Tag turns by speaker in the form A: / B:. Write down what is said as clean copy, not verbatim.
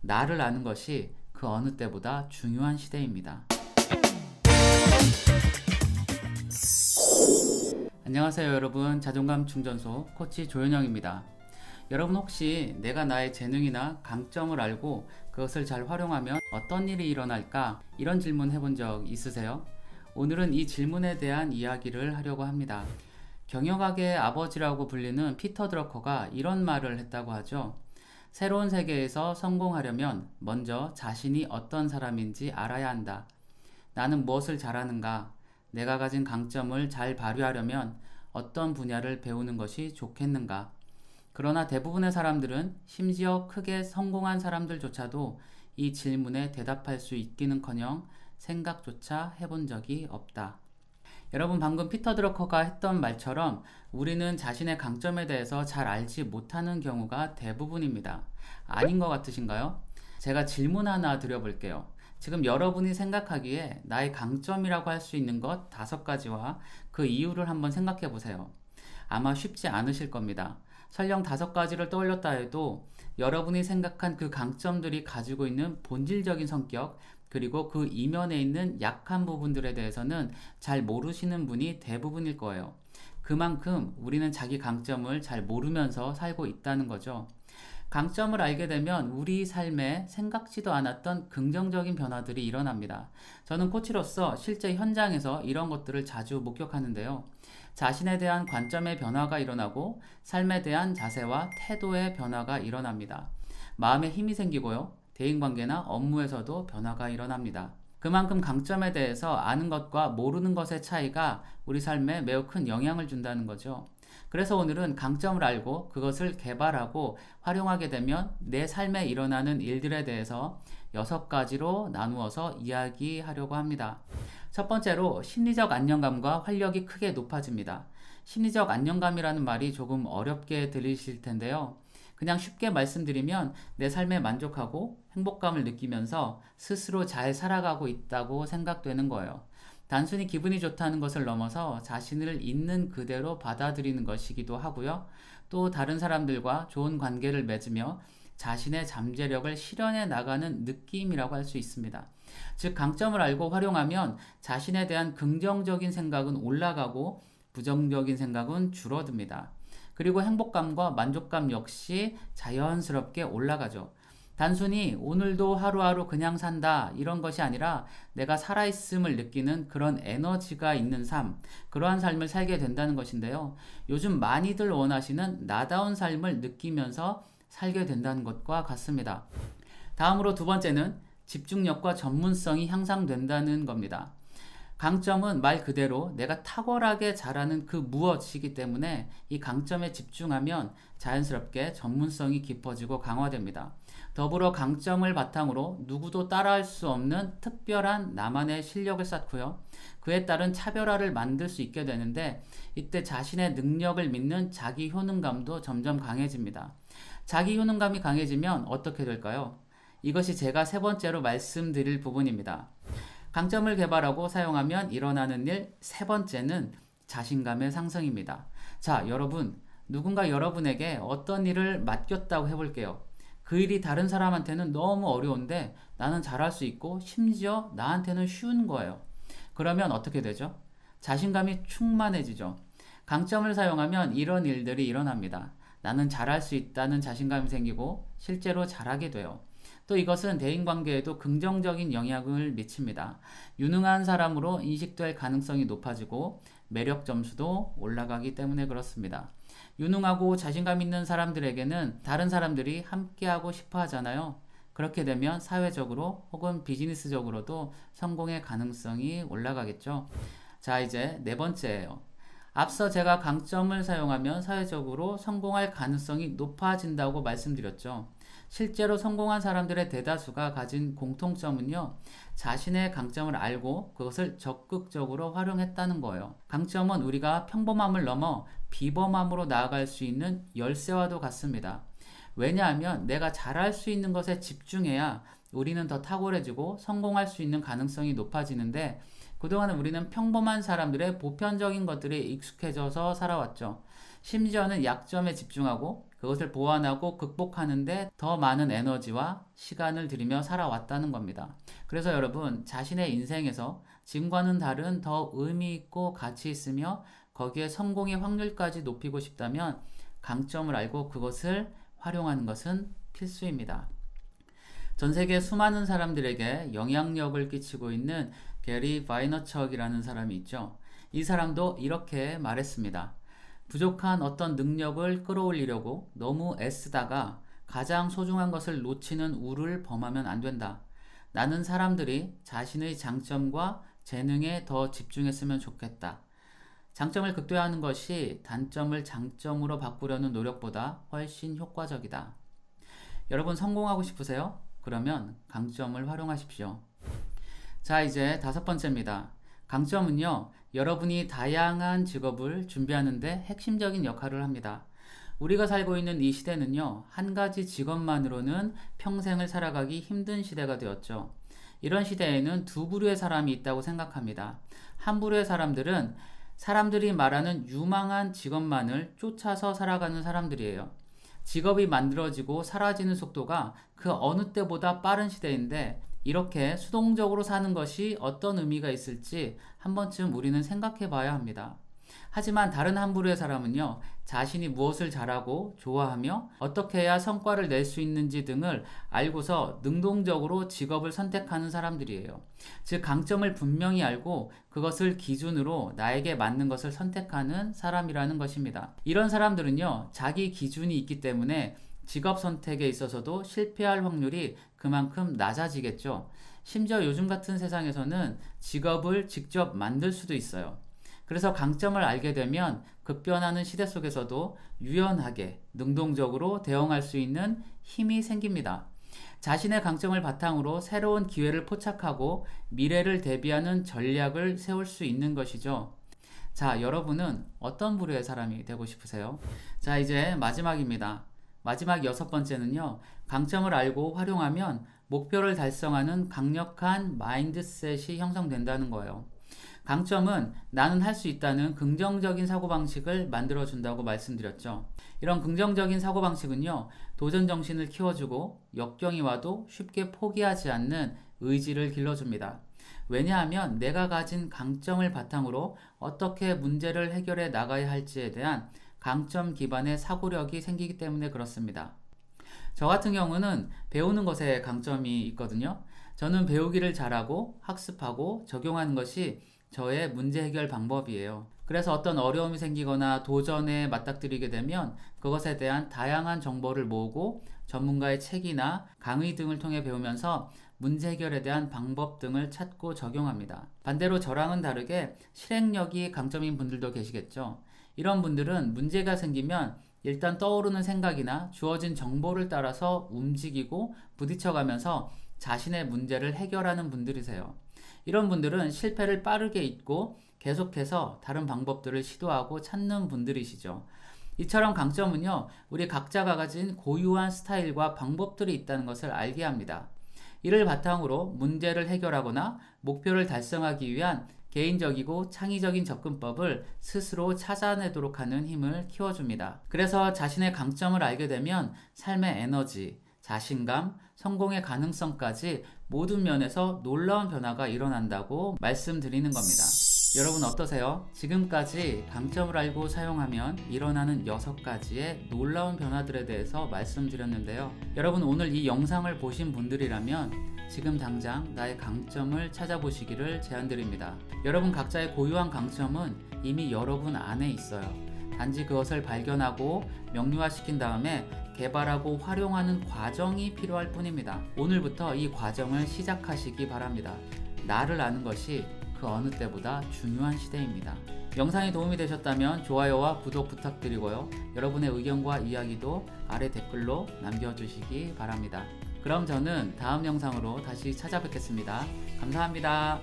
A: 나를 아는 것이 그 어느 때보다 중요한 시대입니다. 안녕하세요 여러분, 자존감 충전소 코치 조현영입니다. 여러분 혹시 내가 나의 재능이나 강점을 알고 그것을 잘 활용하면 어떤 일이 일어날까? 이런 질문 해본 적 있으세요? 오늘은 이 질문에 대한 이야기를 하려고 합니다. 경영학의 아버지라고 불리는 피터 드러커가 이런 말을 했다고 하죠. 새로운 세계에서 성공하려면 먼저 자신이 어떤 사람인지 알아야 한다. 나는 무엇을 잘하는가? 내가 가진 강점을 잘 발휘하려면 어떤 분야를 배우는 것이 좋겠는가? 그러나 대부분의 사람들은 심지어 크게 성공한 사람들조차도 이 질문에 대답할 수 있기는커녕 생각조차 해본 적이 없다. 여러분 방금 피터 드러커가 했던 말처럼 우리는 자신의 강점에 대해서 잘 알지 못하는 경우가 대부분입니다. 아닌 것 같으신가요? 제가 질문 하나 드려볼게요. 지금 여러분이 생각하기에 나의 강점이라고 할 수 있는 것 5가지와 그 이유를 한번 생각해 보세요. 아마 쉽지 않으실 겁니다. 설령 5가지를 떠올렸다 해도 여러분이 생각한 그 강점들이 가지고 있는 본질적인 성격, 그리고 그 이면에 있는 약한 부분들에 대해서는 잘 모르시는 분이 대부분일 거예요. 그만큼 우리는 자기 강점을 잘 모르면서 살고 있다는 거죠. 강점을 알게 되면 우리 삶에 생각지도 않았던 긍정적인 변화들이 일어납니다. 저는 코치로서 실제 현장에서 이런 것들을 자주 목격하는데요. 자신에 대한 관점의 변화가 일어나고 삶에 대한 자세와 태도의 변화가 일어납니다. 마음에 힘이 생기고요. 대인관계나 업무에서도 변화가 일어납니다. 그만큼 강점에 대해서 아는 것과 모르는 것의 차이가 우리 삶에 매우 큰 영향을 준다는 거죠. 그래서 오늘은 강점을 알고 그것을 개발하고 활용하게 되면 내 삶에 일어나는 일들에 대해서 6가지로 나누어서 이야기하려고 합니다. 첫 번째로 심리적 안정감과 활력이 크게 높아집니다. 심리적 안정감이라는 말이 조금 어렵게 들리실 텐데요. 그냥 쉽게 말씀드리면 내 삶에 만족하고 행복감을 느끼면서 스스로 잘 살아가고 있다고 생각되는 거예요. 단순히 기분이 좋다는 것을 넘어서 자신을 있는 그대로 받아들이는 것이기도 하고요. 또 다른 사람들과 좋은 관계를 맺으며 자신의 잠재력을 실현해 나가는 느낌이라고 할 수 있습니다. 즉 강점을 알고 활용하면 자신에 대한 긍정적인 생각은 올라가고 부정적인 생각은 줄어듭니다. 그리고 행복감과 만족감 역시 자연스럽게 올라가죠. 단순히 오늘도 하루하루 그냥 산다 이런 것이 아니라 내가 살아있음을 느끼는 그런 에너지가 있는 삶, 그러한 삶을 살게 된다는 것인데요. 요즘 많이들 원하시는 나다운 삶을 느끼면서 살게 된다는 것과 같습니다. 다음으로 2번째는 집중력과 전문성이 향상된다는 겁니다. 강점은 말 그대로 내가 탁월하게 잘하는 그 무엇이기 때문에 이 강점에 집중하면 자연스럽게 전문성이 깊어지고 강화됩니다. 더불어 강점을 바탕으로 누구도 따라할 수 없는 특별한 나만의 실력을 쌓고요. 그에 따른 차별화를 만들 수 있게 되는데 이때 자신의 능력을 믿는 자기 효능감도 점점 강해집니다. 자기 효능감이 강해지면 어떻게 될까요? 이것이 제가 3번째로 말씀드릴 부분입니다. 강점을 개발하고 사용하면 일어나는 일 3번째는 자신감의 상승입니다. 자, 여러분, 누군가 여러분에게 어떤 일을 맡겼다고 해볼게요. 그 일이 다른 사람한테는 너무 어려운데 나는 잘할 수 있고 심지어 나한테는 쉬운 거예요. 그러면 어떻게 되죠? 자신감이 충만해지죠. 강점을 사용하면 이런 일들이 일어납니다. 나는 잘할 수 있다는 자신감이 생기고 실제로 잘하게 돼요. 또 이것은 대인관계에도 긍정적인 영향을 미칩니다. 유능한 사람으로 인식될 가능성이 높아지고 매력 점수도 올라가기 때문에 그렇습니다. 유능하고 자신감 있는 사람들에게는 다른 사람들이 함께하고 싶어 하잖아요. 그렇게 되면 사회적으로 혹은 비즈니스적으로도 성공의 가능성이 올라가겠죠. 자, 이제 4번째예요. 앞서 제가 강점을 사용하면 사회적으로 성공할 가능성이 높아진다고 말씀드렸죠. 실제로 성공한 사람들의 대다수가 가진 공통점은요, 자신의 강점을 알고 그것을 적극적으로 활용했다는 거예요. 강점은 우리가 평범함을 넘어 비범함으로 나아갈 수 있는 열쇠와도 같습니다. 왜냐하면 내가 잘할 수 있는 것에 집중해야 우리는 더 탁월해지고 성공할 수 있는 가능성이 높아지는데 그동안 우리는 평범한 사람들의 보편적인 것들에 익숙해져서 살아왔죠. 심지어는 약점에 집중하고 그것을 보완하고 극복하는데 더 많은 에너지와 시간을 들이며 살아왔다는 겁니다. 그래서 여러분, 자신의 인생에서 지금과는 다른 더 의미 있고 가치 있으며 거기에 성공의 확률까지 높이고 싶다면 강점을 알고 그것을 활용하는 것은 필수입니다. 전 세계 수많은 사람들에게 영향력을 끼치고 있는 게리 바이너척이라는 사람이 있죠. 이 사람도 이렇게 말했습니다. 부족한 어떤 능력을 끌어올리려고 너무 애쓰다가 가장 소중한 것을 놓치는 우를 범하면 안 된다. 나는 사람들이 자신의 장점과 재능에 더 집중했으면 좋겠다. 장점을 극대화하는 것이 단점을 장점으로 바꾸려는 노력보다 훨씬 효과적이다. 여러분, 성공하고 싶으세요? 그러면 강점을 활용하십시오. 자, 이제 5번째입니다. 강점은요, 여러분이 다양한 직업을 준비하는데 핵심적인 역할을 합니다. 우리가 살고 있는 이 시대는요, 한 가지 직업만으로는 평생을 살아가기 힘든 시대가 되었죠. 이런 시대에는 두 부류의 사람이 있다고 생각합니다. 한 부류의 사람들은 사람들이 말하는 유망한 직업만을 쫓아서 살아가는 사람들이에요. 직업이 만들어지고 사라지는 속도가 그 어느 때보다 빠른 시대인데 이렇게 수동적으로 사는 것이 어떤 의미가 있을지 한 번쯤 우리는 생각해 봐야 합니다. 하지만 다른 한 부류의 사람은요, 자신이 무엇을 잘하고 좋아하며 어떻게 해야 성과를 낼 수 있는지 등을 알고서 능동적으로 직업을 선택하는 사람들이에요. 즉, 강점을 분명히 알고 그것을 기준으로 나에게 맞는 것을 선택하는 사람이라는 것입니다. 이런 사람들은요, 자기 기준이 있기 때문에 직업 선택에 있어서도 실패할 확률이 그만큼 낮아지겠죠. 심지어 요즘 같은 세상에서는 직업을 직접 만들 수도 있어요. 그래서 강점을 알게 되면 급변하는 시대 속에서도 유연하게 능동적으로 대응할 수 있는 힘이 생깁니다. 자신의 강점을 바탕으로 새로운 기회를 포착하고 미래를 대비하는 전략을 세울 수 있는 것이죠. 자, 여러분은 어떤 부류의 사람이 되고 싶으세요? 자, 이제 마지막입니다. 마지막 6번째는요, 강점을 알고 활용하면 목표를 달성하는 강력한 마인드셋이 형성된다는 거예요. 강점은 나는 할 수 있다는 긍정적인 사고방식을 만들어준다고 말씀드렸죠. 이런 긍정적인 사고방식은요, 도전정신을 키워주고 역경이 와도 쉽게 포기하지 않는 의지를 길러줍니다. 왜냐하면 내가 가진 강점을 바탕으로 어떻게 문제를 해결해 나가야 할지에 대한 강점 기반의 사고력이 생기기 때문에 그렇습니다. 저 같은 경우는 배우는 것에 강점이 있거든요. 저는 배우기를 잘하고 학습하고 적용하는 것이 저의 문제 해결 방법이에요. 그래서 어떤 어려움이 생기거나 도전에 맞닥뜨리게 되면 그것에 대한 다양한 정보를 모으고 전문가의 책이나 강의 등을 통해 배우면서 문제 해결에 대한 방법 등을 찾고 적용합니다. 반대로 저랑은 다르게 실행력이 강점인 분들도 계시겠죠. 이런 분들은 문제가 생기면 일단 떠오르는 생각이나 주어진 정보를 따라서 움직이고 부딪혀가면서 자신의 문제를 해결하는 분들이세요. 이런 분들은 실패를 빠르게 잊고 계속해서 다른 방법들을 시도하고 찾는 분들이시죠. 이처럼 강점은요, 우리 각자가 가진 고유한 스타일과 방법들이 있다는 것을 알게 합니다. 이를 바탕으로 문제를 해결하거나 목표를 달성하기 위한 개인적이고 창의적인 접근법을 스스로 찾아내도록 하는 힘을 키워줍니다. 그래서 자신의 강점을 알게 되면 삶의 에너지, 자신감, 성공의 가능성까지 모든 면에서 놀라운 변화가 일어난다고 말씀드리는 겁니다. 여러분 어떠세요? 지금까지 강점을 알고 사용하면 일어나는 6가지의 놀라운 변화들에 대해서 말씀드렸는데요. 여러분, 오늘 이 영상을 보신 분들이라면 지금 당장 나의 강점을 찾아보시기를 제안드립니다. 여러분 각자의 고유한 강점은 이미 여러분 안에 있어요. 단지 그것을 발견하고 명료화시킨 다음에 개발하고 활용하는 과정이 필요할 뿐입니다. 오늘부터 이 과정을 시작하시기 바랍니다. 나를 아는 것이 그 어느 때보다 중요한 시대입니다. 영상이 도움이 되셨다면 좋아요와 구독 부탁드리고요. 여러분의 의견과 이야기도 아래 댓글로 남겨주시기 바랍니다. 그럼 저는 다음 영상으로 다시 찾아뵙겠습니다. 감사합니다.